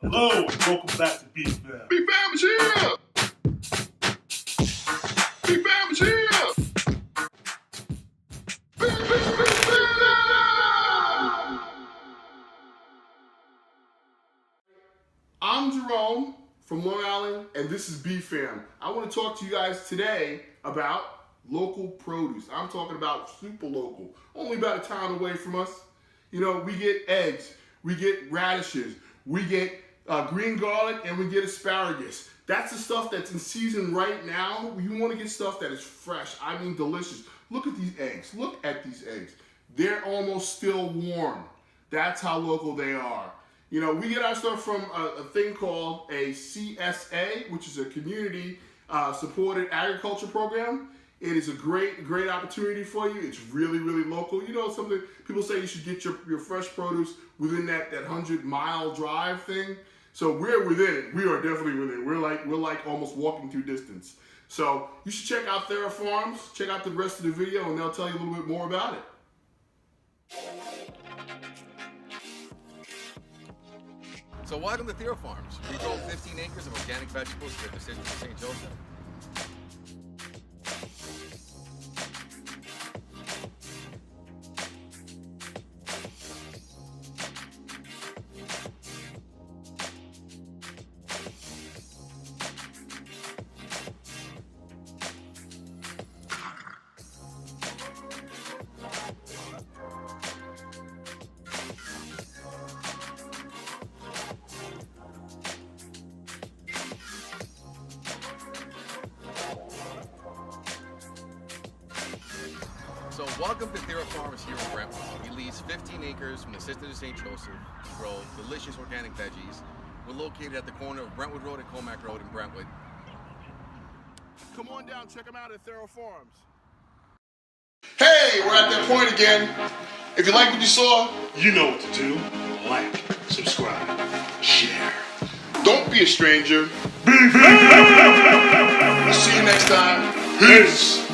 Hello and welcome back to BFAM. BFAM is here! BFAM is here! I'm Jerome from Long Island, and this is BFAM. I want to talk to you guys today about local produce. I'm talking about super local, only about a town away from us. You know, we get eggs, we get radishes, we get green garlic, and we get asparagus. That's the stuff that's in season right now. You want to get stuff that is fresh, I mean delicious. Look at these eggs, look at these eggs. They're almost still warm. That's how local they are. You know, we get our stuff from a thing called a CSA, which is a community supported agriculture program. It is a great opportunity for you. It's really local. You know, something people say you should get your fresh produce within that 100-mile drive thing. So we're within it. We are definitely within it. We're like almost walking through distance. So you should check out Thera Farms. Check out the rest of the video, and they'll tell you a little bit more about it. So welcome to Thera Farms. We grow 15 acres of organic vegetables here at the city of St. Joseph. So welcome to Thera Farms here in Brentwood. We lease 15 acres from the Sisters of St. Joseph. We grow delicious organic veggies. We're located at the corner of Brentwood Road and Comac Road in Brentwood. Come on down, check them out at Thera Farms. Hey, we're at that point again. If you like what you saw, You know what to do. Like, subscribe, share. don't be a stranger. BFAM! See you next time. Peace!